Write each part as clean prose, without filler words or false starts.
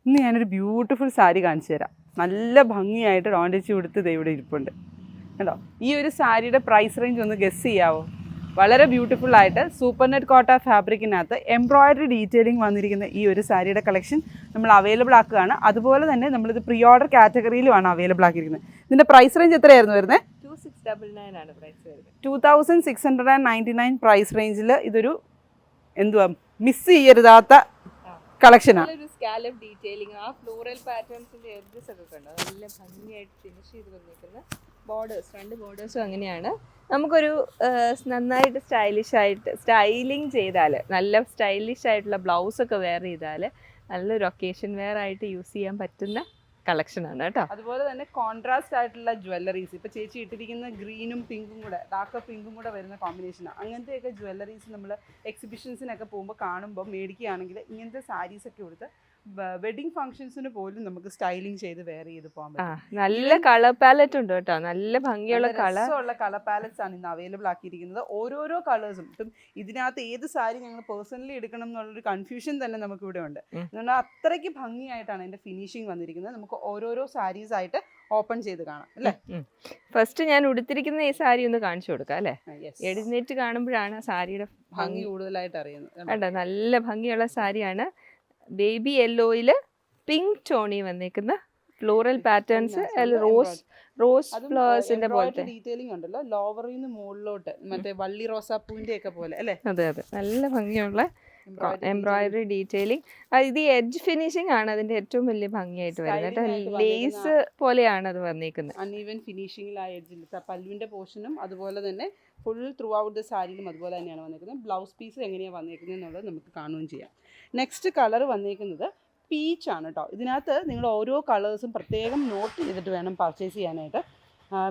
ഇന്ന് ഞാനൊരു ബ്യൂട്ടിഫുൾ സാരി കാണിച്ചു തരാം. നല്ല ഭംഗിയായിട്ട് റോണ്ടേച്ചി കൊടുത്ത് ഇവിടെ ഇരിപ്പുണ്ട് കേട്ടോ. ഈ ഒരു സാരിയുടെ പ്രൈസ് റേഞ്ച് ഒന്ന് ഗസ് ചെയ്യാവോ? വളരെ ബ്യൂട്ടിഫുൾ ആയിട്ട് സൂപ്പർ നെറ്റ് കോട്ട ഫാബ്രിക്കിനകത്ത് എംബ്രോയിഡറി ഡീറ്റെയിലിംഗ് വന്നിരിക്കുന്ന ഈ ഒരു സാരിയുടെ കളക്ഷൻ നമ്മൾ അവൈലബിൾ ആക്കുകയാണ്. അതുപോലെ തന്നെ നമ്മളിത് പ്രീ ഓർഡർ കാറ്റഗറിയിലുമാണ് അവൈലബിൾ ആക്കിയിരിക്കുന്നത്. ഇതിൻ്റെ പ്രൈസ് റേഞ്ച് എത്രയായിരുന്നു വരുന്നത്? 2699 ആണ് പ്രൈസ് വരുന്നത്. 2699 പ്രൈസ് റേഞ്ചിൽ ഇതൊരു എന്തുവാ മിസ് ചെയ്യരുതാത്ത കളക്ഷനാണ്. ഒരു സ്കാലപ്പ് ഡീറ്റെയിലിംഗ്, ആ ഫ്ലോറൽ പാറ്റേൺസിന്റെ എഡ്ജസ് ഒക്കെ കണ്ടോ, നല്ല ഭംഗിയായിട്ട് ഫിനിഷ് ചെയ്ത് വന്നിരിക്കുന്ന ബോർഡേഴ്സ്, രണ്ട് ബോർഡേഴ്സും അങ്ങനെയാണ്. നമുക്കൊരു നന്നായിട്ട് സ്റ്റൈലിംഗ് ചെയ്താൽ, നല്ല സ്റ്റൈലിഷ് ആയിട്ടുള്ള ബ്ലൗസൊക്കെ വെയർ ചെയ്താൽ നല്ലൊരു ഒക്കേഷൻ വെയർ ആയിട്ട് യൂസ് ചെയ്യാൻ പറ്റുന്ന കളക്ഷനാണ് കേട്ടോ. അതുപോലെ തന്നെ കോൺട്രാസ്റ്റ് ആയിട്ടുള്ള ജ്വല്ലറീസ്, ഇപ്പോൾ ചേച്ചി ഇട്ടിരിക്കുന്ന ഗ്രീനും പിങ്കും കൂടെ, ഡാർക്ക് പിങ്കും കൂടെ വരുന്ന കോമ്പിനേഷനാണ്. അങ്ങനത്തെയൊക്കെ ജ്വല്ലറീസ് നമ്മൾ എക്സിബിഷൻസിനൊക്കെ പോകുമ്പോൾ കാണുമ്പോൾ മേടിക്കുകയാണെങ്കിൽ ഇങ്ങനത്തെ സാരീസൊക്കെ കൊടുത്ത് വെഡിങ് ഫംഗ്ഷൻസിന് പോലും നമുക്ക് സ്റ്റൈലിംഗ് ചെയ്ത് വെയർ ചെയ്ത് പോകാൻ പറ്റും. നല്ല കളർ പാലറ്റ് ഉണ്ട് കേട്ടോ, നല്ല ഭംഗിയുള്ള കളർ പാലറ്റ്സ് ആണ് ഇന്ന് അവൈലബിൾ ആക്കിയിരിക്കുന്നത്. ഓരോരോ കളേഴ്സും. ഇപ്പം ഇതിനകത്ത് ഏത് സാരി ഞങ്ങൾ പേഴ്സണലി എടുക്കണം എന്നുള്ളൊരു കൺഫ്യൂഷൻ തന്നെ നമുക്ക് ഇവിടെ ഉണ്ട്. അതുകൊണ്ട് അത്രയ്ക്ക് ഭംഗിയായിട്ടാണ് അതിന്റെ ഫിനിഷിംഗ് വന്നിരിക്കുന്നത്. നമുക്ക് ഓരോരോ സാരീസ് ആയിട്ട് ഓപ്പൺ ചെയ്ത് കാണാം അല്ലേ. ഫസ്റ്റ് ഞാൻ ഉടുത്തിരിക്കുന്ന ഈ സാരി ഒന്ന് കാണിച്ചു കൊടുക്കാം അല്ലേ. എഴുന്നേറ്റ് കാണുമ്പോഴാണ് സാരിയുടെ ഭംഗി കൂടുതലായിട്ട് അറിയുന്നത്. കണ്ടോ, നല്ല ഭംഗിയുള്ള സാരിയാണ്. ബേബി യെല്ലോയിൽ പിങ്ക് ടോണി വന്നേക്കുന്ന ഫ്ലോറൽ പാറ്റേൺസ്, റോസ് ഫ്ലവേഴ്സിന്റെ പോലത്തെ ഡീറ്റെയിലിംഗ് ഉണ്ടല്ലോ, ലോവറിൽ നിന്ന് മുകളിലോട്ട് മറ്റേ വള്ളി റോസാപ്പൂവിന്റെ ഒക്കെ പോലെ അല്ലേ. അതെ അതെ, നല്ല ഭംഗിയുള്ള എംബ്രോയിഡറി ഡീറ്റെയിലിംഗ്. ഇത് എഡ്ജ് ഫിനിഷിംഗ് ആണ് അതിന്റെ ഏറ്റവും വലിയ ഭംഗിയായിട്ട് വരുന്നത്. ലേസ് പോലെയാണ് അത് വന്നിരിക്കുന്നത്. അൺഈവൻ ഫിനിഷിംഗിൽ ആ എഡ്ജിൽ പല്ലുവിന്റെ പോർഷനും അതുപോലെ തന്നെ ഫുൾ ത്രൂ ഔട്ട് ദ സാരിയിലും അതുപോലെ തന്നെയാണ് വന്നിരിക്കുന്നത്. ബ്ലൗസ് പീസ് എങ്ങനെയാണ് വന്നിരിക്കുന്നത് എന്നുള്ളത് നമുക്ക് കാണുകയും ചെയ്യാം. നെക്സ്റ്റ് കളർ വന്നിരിക്കുന്നത് പീച്ചാണ് കേട്ടോ. ഇതിനകത്ത് നിങ്ങൾ ഓരോ കളേഴ്സും പ്രത്യേകം നോട്ട് ചെയ്തിട്ട് വേണം പർച്ചേസ് ചെയ്യാനായിട്ട്.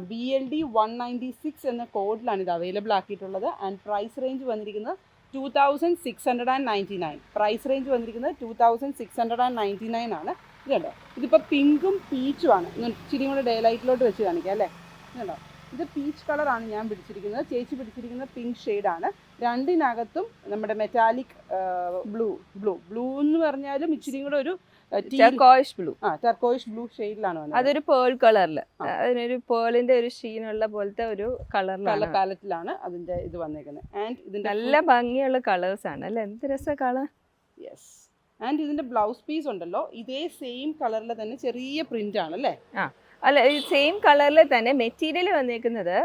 BLD 196 എന്ന കോഡിലാണ് ഇത് അവൈലബിൾ ആക്കിയിട്ടുള്ളത്. ആൻഡ് പ്രൈസ് റേഞ്ച് വന്നിരിക്കുന്നത് 2699. പ്രൈസ് റേഞ്ച് വന്നിരിക്കുന്നത് 2699 ആണ്. ഇത് കണ്ടോ, ഇതിപ്പോൾ പിങ്കും പീച്ചുമാണ്. ഇച്ചിരി കൂടെ ഡേ ലൈറ്റിലോട്ട് വെച്ച് കാണിക്കാം അല്ലേ. കണ്ടോ, ഇത് പീച്ച് കളറാണ് ഞാൻ പിടിച്ചിരിക്കുന്നത്. ചേച്ചി പിടിച്ചിരിക്കുന്നത് പിങ്ക് ഷെയ്ഡാണ്. രണ്ടിനകത്തും നമ്മുടെ മെറ്റാലിക് ബ്ലൂ എന്ന് പറഞ്ഞാലും ഇച്ചിരി കൂടെ ഒരു ടർക്കോയിഷ് ബ്ലൂ ഷെയ്ഡിലാണ് വന്നത്. അതൊരു പേൾ കളറിൽ, അതിനൊരു പേളിന്റെ ഒരു ഷീനുള്ള പോലത്തെ ഒരു കളർ പാലറ്റിലാണ് അതിന്റെ ഇത് വന്നേക്കുന്നത്. ആൻഡ് ഇതിന്റെ നല്ല ഭംഗിയുള്ള കളേഴ്സ് ആണ് അല്ലേ, എന്ത് രസ കളർ. യെസ്. ആൻഡ് ഇതിന്റെ ബ്ലൗസ് പീസ് ഉണ്ടല്ലോ, ഇതേ സെയിം കളറിൽ തന്നെ ചെറിയ പ്രിന്റ് ആണ് അല്ലേ. അല്ല, ഈ സെയിം കളറിൽ തന്നെ മെറ്റീരിയൽ വന്നേക്കുന്നത്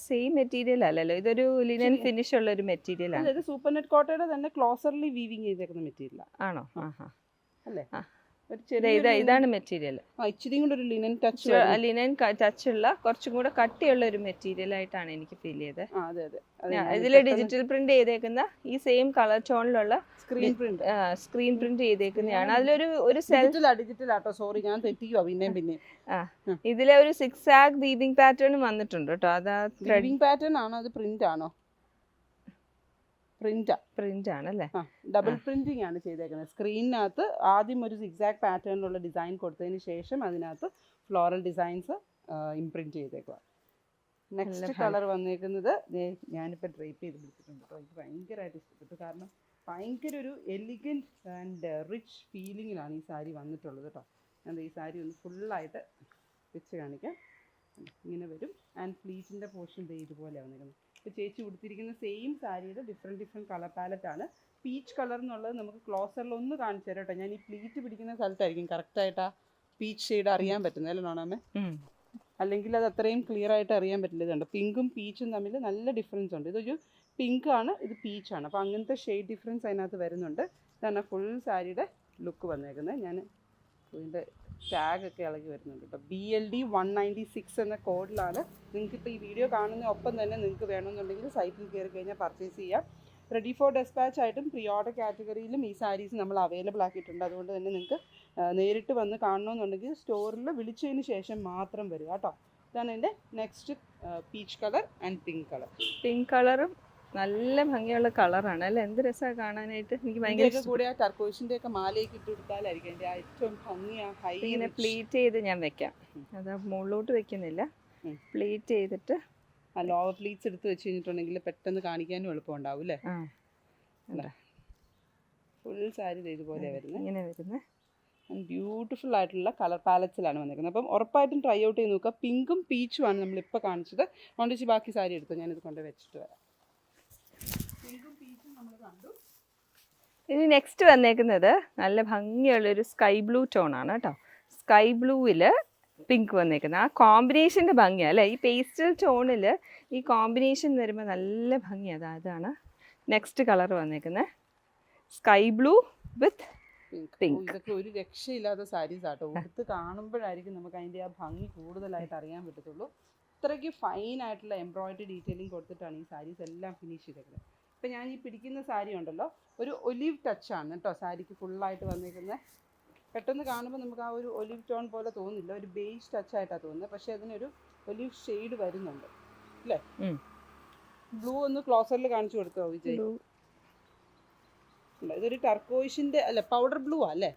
സെയിം മെറ്റീരിയൽ അല്ലല്ലോ, ഇതൊരു ലിനൻ ഫിനിഷ് ഉള്ള ഒരു മെറ്റീരിയൽ ആണ്. ഇത് സൂപ്പർ നെറ്റ് കോട്ടയുടെ തന്നെ ക്ലോസർലി വീവിങ് ചെയ്തേക്കുന്ന മെറ്റീരിയൽ ആണോ? അല്ലേ. ഇതാണ് മെറ്റീരിയൽ. ഇച്ചിരി കൂടെ ഒരു ലിനൻ ടച്ച് ഉള്ള കുറച്ചും കൂടെ കട്ടിയുള്ള ഒരു മെറ്റീരിയൽ ആയിട്ടാണ് എനിക്ക് ഫീൽ ചെയ്തത്. അതെ അതെ. ഇതിൽ ഡിജിറ്റൽ പ്രിന്റ് ചെയ്തേക്കുന്ന ഈ സെയിം കളർ ടോണിലുള്ള സ്ക്രീൻ പ്രിന്റ് ചെയ്തേക്കുന്നതാണ്. അതിലൊരു ഡിജിറ്റൽ ആട്ടോ, സോറി ഞാൻ തെറ്റിക്കുവാ പിന്നെ. ഇതിലെ ഒരു സിക്സ് ആഗ് വീവിംഗ് പാറ്റേൺ വന്നിട്ടുണ്ട് കേട്ടോ. അതാ വീവിംഗ് പാറ്റേൺ ആണോ, അത് പ്രിന്റ് ആണോ? പ്രിന്റ് ആണല്ലേ. ഡബിൾ പ്രിന്റിംഗ് ആണ് ചെയ്തേക്കുന്നത്. സ്ക്രീനിനകത്ത് ആദ്യം ഒരു സിക്സാക് പാറ്റേണിലുള്ള ഡിസൈൻ കൊടുത്തതിന് ശേഷം അതിനകത്ത് ഫ്ലോറൽ ഡിസൈൻസ് ഇംപ്രിന്റ് ചെയ്തേക്കുക. നെക്സ്റ്റ് കളർ വന്നേക്കുന്നത് ഞാനിപ്പോൾ ഡ്രേപ്പ് ചെയ്ത് പിടിച്ചിട്ടുണ്ട് കേട്ടോ. എനിക്ക് ഭയങ്കരമായിട്ട് ഇഷ്ടപ്പെട്ടു. കാരണം ഭയങ്കര ഒരു എലിഗൻറ്റ് ആൻഡ് റിച്ച് ഫീലിങ്ങിലാണ് ഈ സാരി വന്നിട്ടുള്ളത് കേട്ടോ. ഞാൻ ഈ സാരി ഒന്ന് ഫുള്ളായിട്ട് വെച്ച് കാണിക്കാം. ഇങ്ങനെ വരും. ആൻഡ് പ്ലീറ്റിൻ്റെ പോർഷൻ ഇതുപോലെ വന്നിരിക്കുന്നത്. ഇപ്പോൾ ചേച്ചി ഉടുത്തിരിക്കുന്ന സെയിം സാരിയുടെ ഡിഫറെൻറ്റ് കളർ പാലറ്റാണ്. പീച്ച് കളർ എന്നുള്ളത് നമുക്ക് ക്ലോസറിൽ ഒന്ന് കാണിച്ചു തരാം കേട്ടോ. ഞാൻ ഈ പ്ലീറ്റ് പിടിക്കുന്ന സ്ഥലത്തായിരിക്കും കറക്റ്റായിട്ട് ആ പീച്ച് ഷെയ്ഡ് അറിയാൻ പറ്റുന്നത് അല്ലേ നോണാമേ. അല്ലെങ്കിൽ അത് അത്രയും ക്ലിയർ ആയിട്ട് അറിയാൻ പറ്റില്ല. ഇതുണ്ട്, പിങ്കും പീച്ചും തമ്മിൽ നല്ല ഡിഫറൻസ് ഉണ്ട്. ഇതൊരു പിങ്ക് ആണ്, ഇത് പീച്ചാണ്. അപ്പോൾ അങ്ങനത്തെ ഷെയ്ഡ് ഡിഫറൻസ് അതിനകത്ത് വരുന്നുണ്ട്. ഇതാണ് ഫുൾ സാരിയുടെ ലുക്ക് വന്നേക്കുന്നത്. ഞാൻ ഇതിൻ്റെ ടാഗൊക്കെ ഇളകി വരുന്നുണ്ട് കേട്ടോ. BLD 196 എന്ന കോഡിലാണ്. നിങ്ങൾക്കിപ്പോൾ ഈ വീഡിയോ കാണുന്ന ഒപ്പം തന്നെ നിങ്ങൾക്ക് വേണമെന്നുണ്ടെങ്കിൽ സൈറ്റിൽ കയറി കഴിഞ്ഞാൽ പർച്ചേസ് ചെയ്യാം. റെഡി ഫോർ ഡെസ്പാച്ച് ആയിട്ടും പ്രീ ഓർഡർ കാറ്റഗറിയിലും ഈ സാരീസ് നമ്മൾ അവൈലബിൾ ആക്കിയിട്ടുണ്ട്. അതുകൊണ്ട് തന്നെ നിങ്ങൾക്ക് നേരിട്ട് വന്ന് കാണണമെന്നുണ്ടെങ്കിൽ സ്റ്റോറിൽ വിളിച്ചതിന് ശേഷം മാത്രം വരിക കേട്ടോ. ഇതാണ് എൻ്റെ next peach colour and pink colour. Pink കളറും നല്ല ഭംഗിയുള്ള കളറാണ് അല്ലേ, എന്ത് രസമാണ് കാണാനായിട്ട്. എനിക്ക് ഭയങ്കര കൂടെ ആ ടർക്കോയിസിന്റെ ഒക്കെ മാലയൊക്കെ ഇട്ട് കൊടുത്താലായിരിക്കും എൻ്റെ ഏറ്റവും ഭംഗി. ഹൈ ഇങ്ങനെ പ്ലീറ്റ് ചെയ്ത് ഞാൻ വെക്കാം, അത് മുകളിലോട്ട് വെക്കുന്നില്ല. പ്ലീറ്റ് ചെയ്തിട്ട് ലോവർ പ്ലീറ്റ്സ് എടുത്ത് വെച്ച് കഴിഞ്ഞിട്ടുണ്ടെങ്കിൽ പെട്ടെന്ന് കാണിക്കാനും എളുപ്പമുണ്ടാവും അല്ലേ. ഫുൾ സാരി ഇതുപോലെ വരുന്നത്, ഇങ്ങനെ വരുന്നത്. ബ്യൂട്ടിഫുൾ ആയിട്ടുള്ള കളർ പാലറ്റ്സിലാണ് വന്നിരിക്കുന്നത്. അപ്പം ഉറപ്പായിട്ടും ട്രൈ ഔട്ട് ചെയ്ത് നോക്കുക. പിങ്കും പീച്ചും ആണ് നമ്മളിപ്പോൾ കാണിച്ചത്. അതുകൊണ്ട് ബാക്കി സാരി എടുത്തു, ഞാനിത് കൊണ്ട് വെച്ചിട്ട് വരാം. പിങ്കും പീച്ചും നമ്മൾ കണ്ടു. ഇനി നെക്സ്റ്റ് വന്നേക്കുന്നത് നല്ല ഭംഗിയുള്ളൊരു സ്കൈ ബ്ലൂ ടോണാണ് കേട്ടോ. സ്കൈ ബ്ലൂവിൽ പിങ്ക് വന്നേക്കുന്നത് ആ കോമ്പിനേഷൻ്റെ ഭംഗിയാണ് അല്ലേ. ഈ പേസ്റ്റൽ ടോണിൽ ഈ കോമ്പിനേഷൻ വരുമ്പോൾ നല്ല ഭംഗിയാണ്. അതാണ് നെക്സ്റ്റ് കളർ വന്നേക്കുന്നത്, സ്കൈ ബ്ലൂ വിത്ത് പിങ്ക്. ഇതൊക്കെ ഒരു രക്ഷയില്ലാത്ത സാരീസ് ആട്ടോ. ഉടുത്ത് കാണുമ്പോഴായിരിക്കും നമുക്ക് അതിൻ്റെ ആ ഭംഗി കൂടുതലായിട്ട് അറിയാൻ പറ്റത്തുള്ളൂ. ഇത്രയ്ക്ക് ഫൈൻ ആയിട്ടുള്ള എംബ്രോയിഡറി ഡീറ്റെയിലിംഗ് കൊടുത്തിട്ടാണ് ഈ സാരീസ് എല്ലാം ഫിനിഷ് ചെയ്തേക്കുന്നത്. ഇപ്പം ഞാൻ ഈ പിടിക്കുന്ന സാരി ഉണ്ടല്ലോ, ഒരു ഒലിവ് ടച്ചാണ് കേട്ടോ സാരിക്ക് ഫുള്ളായിട്ട് വന്നിരിക്കുന്നത്. പെട്ടെന്ന് കാണുമ്പോൾ നമുക്ക് ആ ഒരു ഒലിവ് ടോൺ പോലെ തോന്നില്ല, ഒരു ബേജ് ടച്ചായിട്ടാണ് തോന്നുന്നത്. പക്ഷേ അതിനൊരു ഒലിവ് ഷെയ്ഡ് വരുന്നുണ്ട് അല്ലേ. ബ്ലൂ ഒന്ന് ക്ലോസറിൽ കാണിച്ചു കൊടുത്തോ വിജയ്. ഇതൊരു ടർക്കോയിഷിൻ്റെ അല്ല, പൗഡർ ബ്ലൂ അല്ലേ.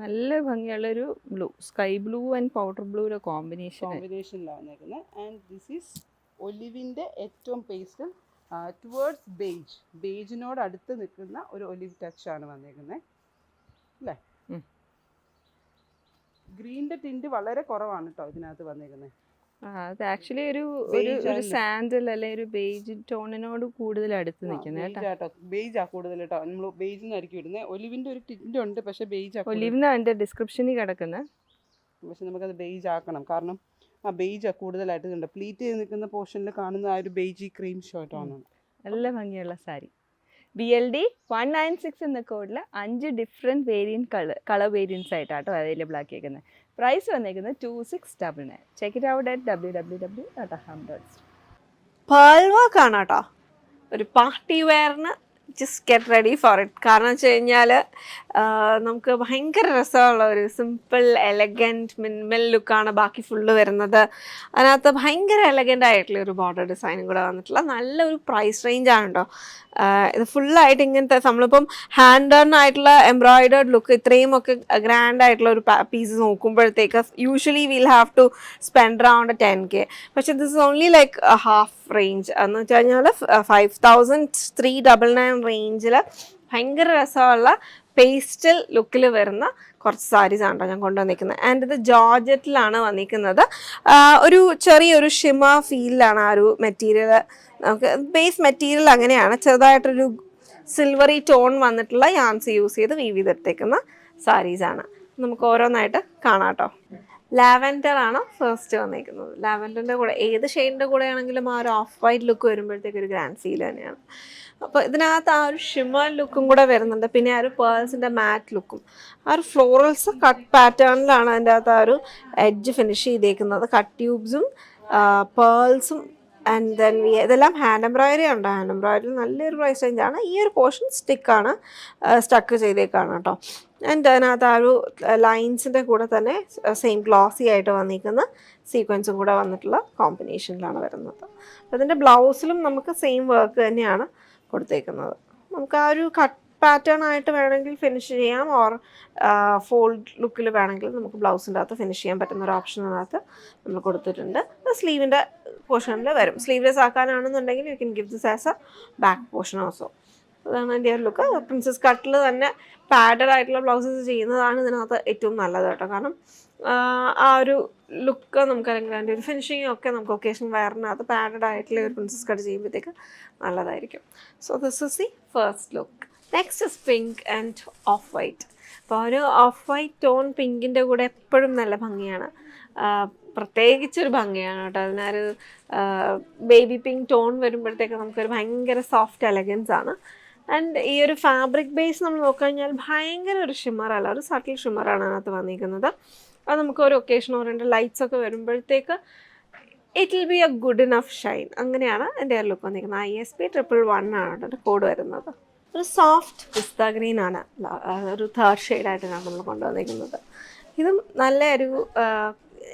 നല്ല ഭംഗിയുള്ളൊരു blue, sky blue and powder ബ്ലൂയുടെ കോമ്പിനേഷനിലാണ് വന്നേക്കുന്നത്. ആൻഡ് ദിസ് ഈസ് ഒലിവിൻ്റെ ഏറ്റവും പേസ്റ്റൽ ടുവേർഡ്സ് ബേജിനോട് അടുത്ത് നിൽക്കുന്ന ഒരു ഒലിവ് ടച്ചാണ് വന്നേക്കുന്നത് അല്ലേ. ഗ്രീനിൻ്റെ ടിൻറ്റ് വളരെ കുറവാണ് കേട്ടോ ഇതിനകത്ത് വന്നേക്കുന്നത്. അത് ആക്ച്വലി ഒരു സാൻഡൽ അല്ലെ ഒരു ബേജ് ടോണിനോട് കൂടുതൽ അടുത്ത് നിൽക്കുന്നത് കേട്ടോ. ബേജാ കൂടുതൽ കേട്ടോ. നമ്മൾ ബേജ് എന്നായിരിക്കും ഇടുന്നത്. ഒലിവിൻ്റെ ഒരു ടിൻറ്റ് ഉണ്ട്, പക്ഷേ ബേജ് ഒലിവിന് അതിൻ്റെ ഡിസ്ക്രിപ്ഷനിൽ കിടക്കുന്നത്. പക്ഷെ നമുക്കത് ബേജ് ആക്കണം, കാരണം ആ ബേജാ കൂടുതലായിട്ട് ഉണ്ട്. പ്ലീറ്റ് ചെയ്ത് നിൽക്കുന്ന പോർഷനിൽ കാണുന്ന ആ ഒരു ബേജി ക്രീം ഷർട്ടാണ്. നല്ല ഭംഗിയുള്ള സാരി. BLD 196 എന്ന കോഡിൽ 5 ഡിഫറെൻറ്റ് കളർ വേരിയൻസ് ആയിട്ടാട്ടോ അവൈലബിൾ ആക്കിയേക്കുന്നത്. പ്രൈസ് വന്നേക്കുന്നത് 2699. Check it out at www.aham.com. Pearl work ആണ് കേട്ടോ. ഒരു പാർട്ടി വെയറിന് just get ready for it. കാരണം വെച്ച് കഴിഞ്ഞാൽ നമുക്ക് ഭയങ്കര രസമുള്ള ഒരു സിമ്പിൾ എലഗൻറ്റ് മിനിമൽ ലുക്കാണ് ബാക്കി ഫുള്ള് വരുന്നത്. അതിനകത്ത് ഭയങ്കര എലഗൻ്റ് ആയിട്ടുള്ള ഒരു ബോർഡർ ഡിസൈനും കൂടെ വന്നിട്ടുള്ള നല്ലൊരു പ്രൈസ് റേഞ്ചാണ് കേട്ടോ. ഇത് ഫുള്ളായിട്ട് ഇങ്ങനത്തെ നമ്മളിപ്പം ഹാൻഡ് ഡൺ ആയിട്ടുള്ള എംബ്രോയിഡേർഡ് ലുക്ക് ഇത്രയും ഒക്കെ ഗ്രാൻഡ് ആയിട്ടുള്ള ഒരു പീസ് നോക്കുമ്പോഴത്തേക്ക് usually will have to spend around 10K. പക്ഷേ this is only like half range എന്ന് വെച്ച് കഴിഞ്ഞാൽ 5399 റേഞ്ചിൽ ഭയങ്കര രസമുള്ള പേസ്റ്റൽ ലുക്കിൽ വരുന്ന കുറച്ച് സാരീസ് ആണ് ഞാൻ കൊണ്ടുവന്നിരിക്കുന്നത്. ആൻഡ് ഇത് ജോർജറ്റിലാണ് വന്നിരിക്കുന്നത്. ഒരു ചെറിയൊരു ഷിമ ഫീലിലാണ് ആ ഒരു മെറ്റീരിയൽ. നമുക്ക് ബേസ് മെറ്റീരിയൽ അങ്ങനെയാണ്, ചെറുതായിട്ടൊരു സിൽവറി ടോൺ വന്നിട്ടുള്ള യാൻസ് യൂസ് ചെയ്ത് വീവ് ചെയ്തെടുത്തേക്കുന്ന സാരീസാണ്. നമുക്ക് ഓരോന്നായിട്ട് കാണാം കേട്ടോ. ലാവൻഡർ ആണ് ഫസ്റ്റ് വന്നിരിക്കുന്നത്. ലാവൻഡറിൻ്റെ കൂടെ ഏത് ഷെയ്ഡിൻ്റെ കൂടെ ആണെങ്കിലും ആ ഒരു ഓഫ് വൈറ്റ് ലുക്ക് വരുമ്പോഴത്തേക്ക് ഒരു ഗ്രാൻഡ് ഫീൽ തന്നെയാണ്. അപ്പോൾ ഇതിനകത്ത് ആ ഒരു ഷിമർ ലുക്കും കൂടെ വരുന്നുണ്ട്. പിന്നെ ആ ഒരു പേൾസിൻ്റെ മാറ്റ് ലുക്കും, ആ ഒരു ഫ്ലോറൽസ് കട്ട് പാറ്റേണിലാണ് അതിൻ്റെ അകത്ത് ആ ഒരു എഡ്ജ് ഫിനിഷ് ചെയ്തേക്കുന്നത്. കട്ട് ട്യൂബ്സും പേൾസും ആൻഡ് ദെൻ ഇതെല്ലാം ഹാൻഡ് എംബ്രോയിഡറി ഉണ്ട്. ഹാൻഡ് എംബ്രോയിഡറി നല്ലൊരു പ്രൈസ് റേഞ്ചാണ്. ഈ ഒരു പോർഷൻ സ്റ്റിക്കാണ്, സ്റ്റക്ക് ചെയ്തേക്കാണ് കേട്ടോ. ആൻഡ് അതിനകത്ത് ആ ഒരു ലൈൻസിൻ്റെ കൂടെ തന്നെ സെയിം ഗ്ലോസി ആയിട്ട് വന്നിരിക്കുന്ന സീക്വൻസും കൂടെ വന്നിട്ടുള്ള കോമ്പിനേഷനിലാണ് വരുന്നത്. അതിൻ്റെ ബ്ലൗസിലും നമുക്ക് സെയിം വർക്ക് തന്നെയാണ് കൊടുത്തേക്കുന്നത്. നമുക്ക് ആ ഒരു കട്ട് പാറ്റേൺ ആയിട്ട് വേണമെങ്കിൽ ഫിനിഷ് ചെയ്യാം, ഓർ ഫോൾഡ് ലുക്കിൽ വേണമെങ്കിൽ നമുക്ക് ബ്ലൗസിൻ്റെ അകത്ത് ഫിനിഷ് ചെയ്യാൻ പറ്റുന്ന ഒരു ഓപ്ഷനകത്ത് നമ്മൾ കൊടുത്തിട്ടുണ്ട്. സ്ലീവിൻ്റെ പോർഷനിൽ വരും. സ്ലീവ്ലെസ് ആക്കാനാണെന്നുണ്ടെങ്കിൽ you can give this as a back portion also. അതാണ് എൻ്റെ ഒരു ലുക്ക്. പ്രിൻസസ് കട്ടിൽ തന്നെ പാഡഡ് ആയിട്ടുള്ള ബ്ലൗസസ് ചെയ്യുന്നതാണ് ഇതിനകത്ത് ഏറ്റവും നല്ലത് കേട്ടോ. കാരണം ആ ഒരു ലുക്ക് നമുക്ക് അല്ലെങ്കിൽ അതിൻ്റെ ഒരു ഫിനിഷിങ് ഒക്കെ നമുക്ക് ഒക്കേഷൻ വെയറിനകത്ത് പാഡഡ് ആയിട്ടുള്ള ഒരു പ്രിൻസസ് കട്ട് ചെയ്യുമ്പോഴത്തേക്ക് നല്ലതായിരിക്കും. So this is the first look. Next is pink and of white. അപ്പോൾ ഒരു ഓഫ് വൈറ്റ് ടോൺ പിങ്കിൻ്റെ കൂടെ എപ്പോഴും നല്ല ഭംഗിയാണ്, പ്രത്യേകിച്ചൊരു ഭംഗിയാണ് കേട്ടോ. അതിനൊരു ബേബി പിങ്ക് ടോൺ വരുമ്പോഴത്തേക്ക് നമുക്കൊരു ഭയങ്കര സോഫ്റ്റ് എലഗൻസ് ആണ്. ആൻഡ് ഈ ഒരു ഫാബ്രിക് ബേസ് നമ്മൾ നോക്കിക്കഴിഞ്ഞാൽ ഭയങ്കര ഒരു ഷിമ്മറല്ല, ഒരു സട്ടിൽ ഷിമ്മറാണ് അതിനകത്ത് വന്നിരിക്കുന്നത്. അത് നമുക്ക് ഒരു ഒക്കേഷൻ ഓറിയൻറ്റഡ് ലൈറ്റ്സ് ഒക്കെ വരുമ്പോഴത്തേക്ക് it will be A good enough Shine. അങ്ങനെയാണ് എൻ്റെ ലുക്ക് വന്നിരിക്കുന്നത്. ISP 111 ആണ് കേട്ടോ കോഡ് വരുന്നത്. ഒരു സോഫ്റ്റ് പിസ്ത ഗ്രീൻ ആണ് ഒരു തേർഡ് ഷെയ്ഡായിട്ടാണ് നമ്മൾ കൊണ്ടുവന്നിരിക്കുന്നത്. ഇതും നല്ല ഒരു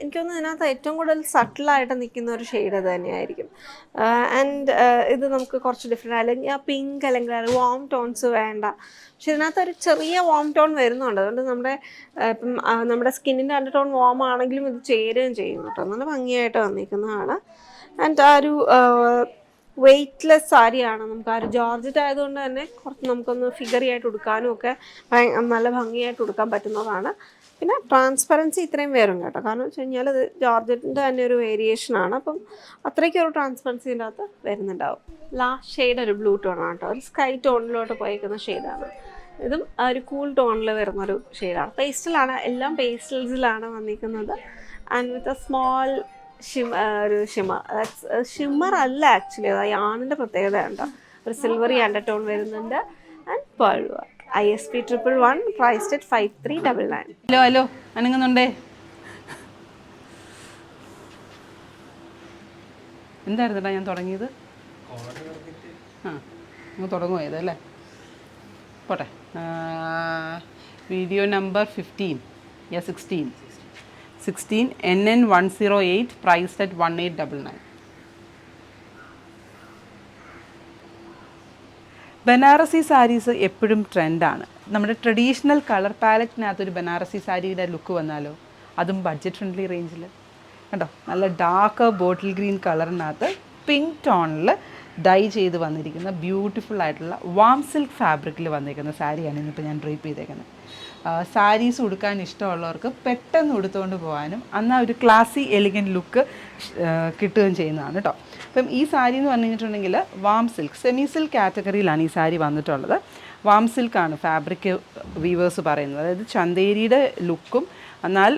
എനിക്കൊന്ന് ഇതിനകത്ത് ഏറ്റവും കൂടുതൽ സട്ടിലായിട്ട് നിൽക്കുന്ന ഒരു ഷെയ്ഡ് അത് തന്നെയായിരിക്കും. ആൻഡ് ഇത് നമുക്ക് കുറച്ച് ഡിഫറെൻ്റ്, അല്ലെങ്കിൽ ആ പിങ്ക് അല്ലെങ്കിൽ വാം ടോൺസ് വേണ്ട, പക്ഷെ ഇതിനകത്ത് ഒരു ചെറിയ വാം ടോൺ വരുന്നുണ്ട്. അതുകൊണ്ട് ഇപ്പം നമ്മുടെ സ്കിന്നിൻ്റെ അണ്ടർ ടോൺ വാം ആണെങ്കിലും ഇത് ചേരുകയും ചെയ്യും കേട്ടോ. നല്ല ഭംഗിയായിട്ട് വന്നിരിക്കുന്നതാണ്. ആൻഡ് ആ ഒരു വെയ്റ്റ്ലെസ് സാരിയാണ്. നമുക്ക് ആ ഒരു ജോർജറ്റ് ആയതുകൊണ്ട് തന്നെ കുറച്ച് നമുക്കൊന്ന് ഫിഗറി ആയിട്ട് ഉടുക്കാനും ഒക്കെ നല്ല ഭംഗിയായിട്ട് ഉടുക്കാൻ പറ്റുന്നതാണ്. പിന്നെ ട്രാൻസ്പെറൻസി ഇത്രയും വരും കേട്ടോ, കാരണം വെച്ച് കഴിഞ്ഞാൽ ഇത് ജോർജറ്റിൻ്റെ തന്നെ ഒരു വേരിയേഷനാണ്. അപ്പം അത്രയ്ക്കൊരു ട്രാൻസ്പെറൻസി ഇതിൻ്റെ അകത്ത് വരുന്നുണ്ടാവും. ലാസ്റ്റ് ഷെയ്ഡ് ഒരു ബ്ലൂ ടോണാണ് കേട്ടോ, ഒരു സ്കൈ ടോണിലോട്ട് പോയേക്കുന്ന ഷെയ്ഡാണ്. ഇതും ഒരു കൂൾ ടോണിൽ വരുന്നൊരു ഷെയ്ഡാണ്. പേസ്റ്റലാണ്, എല്ലാം പേസ്റ്റൽസിലാണ് വന്നിരിക്കുന്നത്. ആൻഡ് വിത്ത് എ സ്മോൾ ഒരു ഷിമ്മർ അല്ല ആക്ച്വലി, അത് യാണിൻ്റെ പ്രത്യേകതയാണ് കേട്ടോ. ഒരു സിൽവറി അണ്ടർടോൺ വരുന്നുണ്ട്. And pearl work. ISP 111 priced at 5399. Hello അനങ്ങുന്നുണ്ടേ? എന്തായിരുന്നടാ ഞാൻ തുടങ്ങിയത്? അങ്ങ് തുടങ്ങുമോ ഇതല്ലേ? പോട്ടെ. Video number 16 NN108 priced at 1899. Banarasi saris എപ്പോഴും ട്രെൻഡാണ്. നമ്മുടെ ട്രഡീഷണൽ കളർ പാലറ്റിനകത്തൊരു ബനാറസി സാരിയുടെ ലുക്ക് വന്നാലോ, അതും ബഡ്ജറ്റ് ഫ്രണ്ട്ലി റേഞ്ചിൽ. കണ്ടോ, നല്ല ഡാർക്ക് ബോട്ടിൽ ഗ്രീൻ കളറിനകത്ത് പിങ്ക് ടോണിൽ ഡൈ ചെയ്ത് വന്നിരിക്കുന്ന ബ്യൂട്ടിഫുൾ ആയിട്ടുള്ള വാം സിൽക്ക് ഫാബ്രിക്കിൽ വന്നിരിക്കുന്ന സാരിയാണ് ഇന്നിപ്പോൾ ഞാൻ ഡ്രേപ്പ് ചെയ്തേക്കുന്നത്. സാരീസ് ഉടുക്കാൻ ഇഷ്ടമുള്ളവർക്ക് പെട്ടെന്ന് ഉടുത്തുകൊണ്ട് പോകാനും എന്നാൽ ഒരു ക്ലാസി എലിഗൻറ്റ് ലുക്ക് കിട്ടുകയും ചെയ്യുന്നതാണ് കേട്ടോ. അപ്പം ഈ സാരി എന്ന് പറഞ്ഞു കഴിഞ്ഞിട്ടുണ്ടെങ്കിൽ വാം സിൽക്ക്, സെമി സിൽക്ക് കാറ്റഗറിയിലാണ് ഈ സാരി വന്നിട്ടുള്ളത്. വാം സിൽക്കാണ് ഫാബ്രിക് വീവേഴ്സ് പറയുന്നത്. അതായത് ചന്തേരിയുടെ ലുക്കും എന്നാൽ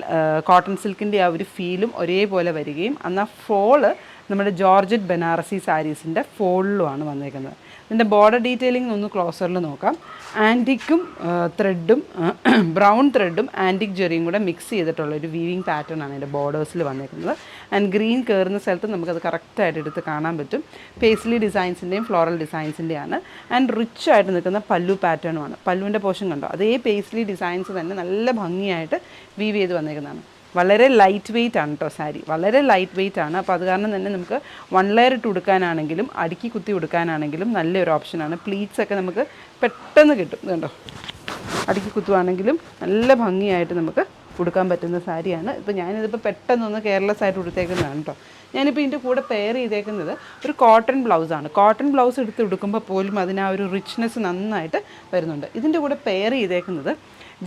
കോട്ടൺ സിൽക്കിൻ്റെ ആ ഒരു ഫീലും ഒരേപോലെ വരികയും എന്നാൽ ഫോള് നമ്മുടെ ജോർജറ്റ് ബനാറസി സാരീസിൻ്റെ ഫോളിലുമാണ് വന്നേക്കുന്നത്. ഇതിൻ്റെ ബോർഡർ ഡീറ്റെയിലിംഗ് ഒന്ന് ക്ലോസറിൽ നോക്കാം. ആൻറ്റിക്കും ത്രെഡും ബ്രൗൺ ത്രെഡും ആൻറ്റിക് ജെറിയും കൂടെ മിക്സ് ചെയ്തിട്ടുള്ള ഒരു വീവിങ് പാറ്റേൺ ആണ് ഇതിൻ്റെ ബോർഡേഴ്സിൽ വന്നേക്കുന്നത്. ആൻഡ് ഗ്രീൻ കയറുന്ന സ്ഥലത്ത് നമുക്കത് കറക്റ്റായിട്ട് എടുത്ത് കാണാൻ പറ്റും. പേസ്ലി ഡിസൈൻസിൻ്റെയും ഫ്ലോറൽ ഡിസൈൻസിൻ്റെയാണ്. ആൻഡ് റിച്ച് ആയിട്ട് നിൽക്കുന്ന പല്ലു പാറ്റേണുമാണ്. പല്ലുവിൻ്റെ പോർഷൻ കണ്ടോ, അതേ പേസ്ലി ഡിസൈൻസ് തന്നെ നല്ല ഭംഗിയായിട്ട് വീവ് ചെയ്ത് വന്നേക്കുന്നതാണ്. വളരെ ലൈറ്റ് വെയ്റ്റ് ആണ് കേട്ടോ സാരി, വളരെ ലൈറ്റ് വെയ്റ്റ് ആണ്. അപ്പോൾ അത് കാരണം തന്നെ നമുക്ക് 1 ലെയർ ഇട്ട് ഉടുക്കാനാണെങ്കിലും അടുക്കി കുത്തി ഉടുക്കാനാണെങ്കിലും നല്ലൊരു ഓപ്ഷനാണ്. പ്ലീറ്റ്സ് ഒക്കെ നമുക്ക് പെട്ടെന്ന് കിട്ടും. കണ്ടോ, അടുക്കി കുത്തുവാണെങ്കിലും നല്ല ഭംഗിയായിട്ട് നമുക്ക് ഉടുക്കാൻ പറ്റുന്ന സാരിയാണ്. ഇപ്പോൾ ഞാനിതിപ്പോൾ പെട്ടെന്നൊന്ന് കെയർലെസ് ആയിട്ട് ഉടുത്തേക്കുന്നതാണ് കേട്ടോ. ഞാനിപ്പോൾ ഇതിൻ്റെ കൂടെ പെയർ ചെയ്തേക്കുന്നത് ഒരു കോട്ടൺ ബ്ലൗസാണ്. കോട്ടൺ ബ്ലൗസ് എടുത്ത് ഉടുക്കുമ്പോൾ പോലും അതിന് ആ ഒരു റിച്ച്നെസ് നന്നായിട്ട് വരുന്നുണ്ട്. ഇതിൻ്റെ കൂടെ പെയർ ചെയ്തേക്കുന്നത്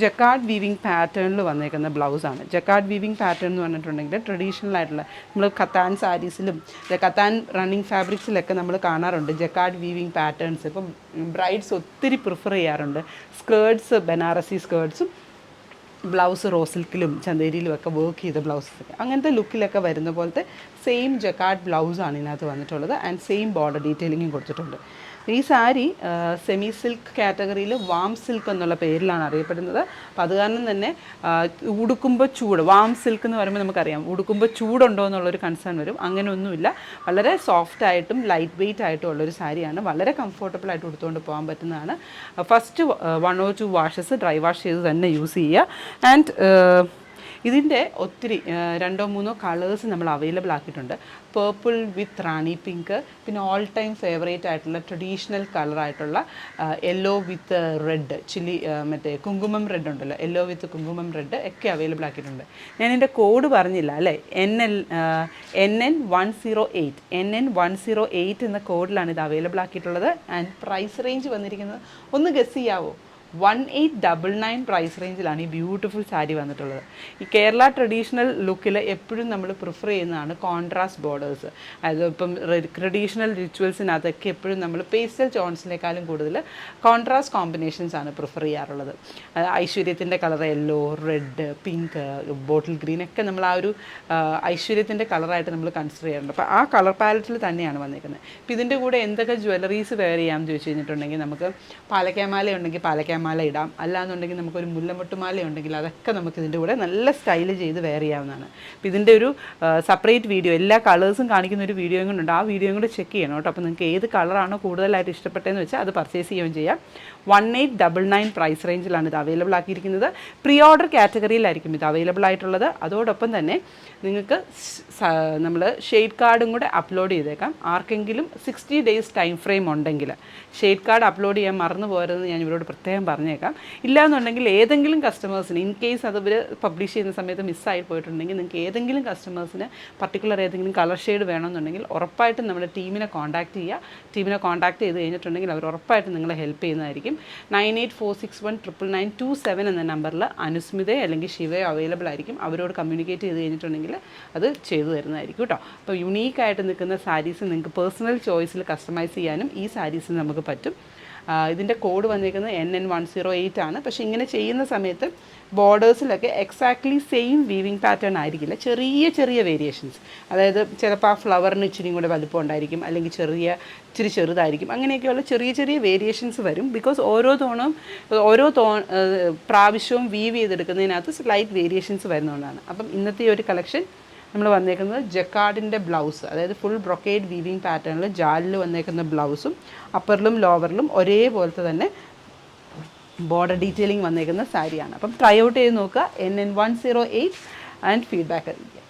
ജക്കാർഡ് വീവിങ് പാറ്റേണിൽ വന്നേക്കുന്ന ബ്ലൗസാണ്. ജക്കാർഡ് വീവിങ് പാറ്റേൺ എന്ന് പറഞ്ഞിട്ടുണ്ടെങ്കിൽ ട്രഡീഷണൽ ആയിട്ടുള്ള നമ്മൾ കത്താൻ സാരീസിലും കത്താൻ റണ്ണിങ് ഫാബ്രിക്സിലൊക്കെ നമ്മൾ കാണാറുണ്ട് ജക്കാർഡ് വീവിങ് പാറ്റേൺസ്. ഇപ്പം ബ്രൈഡ്സ് ഒത്തിരി പ്രിഫർ ചെയ്യാറുണ്ട്. സ്കേർട്സ്, ബനാറസി സ്കേർട്സും ബ്ലൗസ് റോസിൽക്കിലും ചന്തേരിയിലും ഒക്കെ വർക്ക് ചെയ്ത ബ്ലൗസൊക്കെ അങ്ങനത്തെ ലുക്കിലൊക്കെ വരുന്ന പോലത്തെ സെയിം ജക്കാർഡ് ബ്ലൗസാണ് ഇതിനകത്ത് വന്നിട്ടുള്ളത്. ആൻഡ് സെയിം ബോർഡർ ഡീറ്റെയിലിങ്ങും കൊടുത്തിട്ടുണ്ട്. ഈ സാരി സെമി സിൽക്ക് കാറ്റഗറിയിൽ വാം സിൽക്ക് എന്നുള്ള പേരിലാണ് അറിയപ്പെടുന്നത്. അപ്പം അത് കാരണം തന്നെ ഉടുക്കുമ്പോൾ ചൂട്, വാം സിൽക്ക് എന്ന് പറയുമ്പോൾ നമുക്കറിയാം ഉടുക്കുമ്പോൾ ചൂടുണ്ടോ എന്നുള്ളൊരു കൺസേൺ വരും. അങ്ങനെയൊന്നുമില്ല, വളരെ സോഫ്റ്റ് ആയിട്ടും ലൈറ്റ് വെയ്റ്റ് ആയിട്ടും ഉള്ളൊരു സാരിയാണ്. വളരെ കംഫർട്ടബിളായിട്ട് ഉടുത്തുകൊണ്ട് പോകാൻ പറ്റുന്നതാണ്. First 1 or 2 washes dry wash ചെയ്ത് തന്നെ യൂസ് ചെയ്യുക. ആൻഡ് ഇതിൻ്റെ ഒത്തിരി 2-3 കളേഴ്സ് നമ്മൾ അവൈലബിൾ ആക്കിയിട്ടുണ്ട്. പേർപ്പിൾ വിത്ത് റാണി പിങ്ക്, പിന്നെ ഓൾ ടൈം ഫേവറേറ്റ് ആയിട്ടുള്ള ട്രഡീഷണൽ കളറായിട്ടുള്ള യെല്ലോ വിത്ത് റെഡ്, ചില്ലി മറ്റേ കുങ്കുമം റെഡ് ഉണ്ടല്ലോ, യെല്ലോ വിത്ത് കുങ്കുമം റെഡ് ഒക്കെ അവൈലബിൾ ആക്കിയിട്ടുണ്ട്. ഞാൻ എൻ്റെ കോഡ് പറഞ്ഞില്ല അല്ലേ, NN108 എന്ന കോഡിലാണ് ഇത് അവൈലബിൾ ആക്കിയിട്ടുള്ളത്. ആൻഡ് പ്രൈസ് റേഞ്ച് വന്നിരിക്കുന്നത് ഒന്ന് ഗസ് ചെയ്യാവോ? 1899 പ്രൈസ് റേഞ്ചിലാണ് ഈ ബ്യൂട്ടിഫുൾ സാരി വന്നിട്ടുള്ളത്. ഈ കേരള ട്രഡീഷണൽ ലുക്കിൽ എപ്പോഴും നമ്മൾ പ്രിഫർ ചെയ്യുന്നതാണ് കോൺട്രാസ്റ്റ് ബോർഡേഴ്സ്. അതായത് ഇപ്പം ട്രഡീഷണൽ റിച്വൽസിനകത്തൊക്കെ എപ്പോഴും നമ്മൾ പേസ്റ്റൽ ടോൺസിനേക്കാളും കൂടുതൽ കോൺട്രാസ്റ്റ് കോമ്പിനേഷൻസ് ആണ് പ്രിഫർ ചെയ്യാറുള്ളത്. ഐശ്വര്യത്തിൻ്റെ colour yellow, red, pink, bottle green ഒക്കെ നമ്മൾ ആ ഒരു ഐശ്വര്യത്തിൻ്റെ കളറായിട്ട് നമ്മൾ കൺസിഡർ ചെയ്യാറുണ്ട്. അപ്പോൾ ആ കളർ പാലറ്റിൽ തന്നെയാണ് വന്നിരിക്കുന്നത്. അപ്പോൾ ഇതിൻ്റെ കൂടെ എന്തൊക്കെ ജ്വല്ലറീസ് വെയർ ചെയ്യാമെന്ന് ചോദിച്ചു കഴിഞ്ഞിട്ടുണ്ടെങ്കിൽ നമുക്ക് പാലക്കാമാല ഉണ്ടെങ്കിൽ പാലക്കാമാല ഇടാം, അല്ലാന്നുണ്ടെങ്കിൽ നമുക്കൊരു മുല്ലമൊട്ടുമാല ഉണ്ടെങ്കിൽ അതൊക്കെ നമുക്ക് ഇതിൻ്റെ കൂടെ നല്ല സ്റ്റൈൽ ചെയ്ത് വെയർ ചെയ്യാവുന്നതാണ്. അപ്പോൾ ഇതിൻ്റെ ഒരു സെപ്പറേറ്റ് വീഡിയോ, എല്ലാ കളേഴ്സും കാണിക്കുന്ന ഒരു വീഡിയോയും കൂടെ ഉണ്ട്. ആ വീഡിയോയും കൂടെ ചെക്ക് ചെയ്യണം കേട്ടോ. അപ്പോൾ നിങ്ങൾക്ക് ഏത് കളറാണോ കൂടുതലായിട്ട് ഇഷ്ടപ്പെട്ടതെന്ന് വെച്ചാൽ അത് പർച്ചേസ് ചെയ്യുകയും ചെയ്യാം. 1899 പ്രൈസ് റേഞ്ചിലാണ് ഇത് അവൈലബിൾ ആക്കിയിരിക്കുന്നത്. പ്രീ ഓർഡർ കാറ്റഗറിയിലായിരിക്കും ഇത് അവൈലബിൾ ആയിട്ടുള്ളത്. അതോടൊപ്പം തന്നെ നിങ്ങൾക്ക് നമ്മൾ ഷെയ്ഡ് കാർഡും കൂടെ അപ്ലോഡ് ചെയ്തേക്കാം. ആർക്കെങ്കിലും 60 ഡേയ്സ് ടൈം ഫ്രെയിം ഉണ്ടെങ്കിൽ ഷെയ്ഡ് കാർഡ് അപ്ലോഡ് ചെയ്യാൻ മറന്നു പോകരുതെന്ന് ഞാൻ ഇവരോട് പ്രത്യേകം പറഞ്ഞേക്കാം. ഇല്ലാന്നുണ്ടെങ്കിൽ ഏതെങ്കിലും കസ്റ്റമേഴ്സിന് ഇൻ കേസ് അത് ഇവർ പബ്ലിഷ് ചെയ്യുന്ന സമയത്ത് മിസ്സായി പോയിട്ടുണ്ടെങ്കിൽ നിങ്ങൾക്ക് ഏതെങ്കിലും കസ്റ്റമേഴ്സിന് പർട്ടിക്കുലർ ഏതെങ്കിലും കളർ ഷെയ്ഡ് വേണമെന്നുണ്ടെങ്കിൽ ഉറപ്പായിട്ടും നമ്മുടെ ടീമിനെ കോൺടാക്ട് ചെയ്യുക. ടീമിനെ കോൺടാക്ട് ചെയ്ത് കഴിഞ്ഞിട്ടുണ്ടെങ്കിൽ അവർ ഉറപ്പായിട്ടും നിങ്ങളെ ഹെൽപ്പ് ചെയ്യുന്നതായിരിക്കും. 9846199927 എന്ന നമ്പറിൽ അനുസ്മിതയോ അല്ലെങ്കിൽ ശിവയോ അവൈലബിൾ ആയിരിക്കും. അവരോട് കമ്മ്യൂണിക്കേറ്റ് ചെയ്ത് കഴിഞ്ഞിട്ടുണ്ടെങ്കിൽ അത് ചെയ്തു തരുന്നതായിരിക്കും കേട്ടോ. അപ്പോൾ യുണീക്കായിട്ട് നിൽക്കുന്ന സാരീസ് നിങ്ങൾക്ക് പേഴ്സണൽ ചോയ്സിൽ കസ്റ്റമൈസ് ചെയ്യാനും ഈ സാരീസിന് നമുക്ക് പറ്റും. ഇതിൻ്റെ കോഡ് വന്നിരിക്കുന്നത് NN108 ആണ്. പക്ഷേ ഇങ്ങനെ ചെയ്യുന്ന സമയത്ത് ബോർഡേഴ്സിലൊക്കെ എക്സാക്ട്ലി സെയിം വീവിങ് പാറ്റേൺ ആയിരിക്കില്ല. ചെറിയ ചെറിയ വേരിയേഷൻസ്, അതായത് ചിലപ്പോൾ ആ ഫ്ലവറിന് ഇച്ചിരിയും കൂടെ വലുപ്പം ഉണ്ടായിരിക്കും, അല്ലെങ്കിൽ ഇച്ചിരി ചെറുതായിരിക്കും. അങ്ങനെയൊക്കെയുള്ള ചെറിയ ചെറിയ വേരിയേഷൻസ് വരും. ബിക്കോസ് ഓരോ പ്രാവശ്യവും വീവ് ചെയ്തെടുക്കുന്നതിനകത്ത് സ്ലൈറ്റ് വേരിയേഷൻസ് വരുന്നതുകൊണ്ടാണ്. അപ്പം ഇന്നത്തെ ഒരു കളക്ഷൻ നമ്മൾ വന്നേക്കുന്നത് ജക്കാർഡിൻ്റെ ബ്ലൗസ്, അതായത് ഫുൾ ബ്രൊക്കേഡ് വീവിങ് പാറ്റേണിൽ ജാലിൽ വന്നേക്കുന്ന ബ്ലൗസും അപ്പറിലും ലോവറിലും ഒരേപോലത്തെ തന്നെ ബോർഡർ ഡീറ്റെയിലിംഗ് വന്നേക്കുന്ന സാരിയാണ്. അപ്പം ട്രൈ ഔട്ട് ചെയ്ത് നോക്കുക. NN108 ആൻഡ് ഫീഡ്ബാക്ക് അറിയിക്കുക.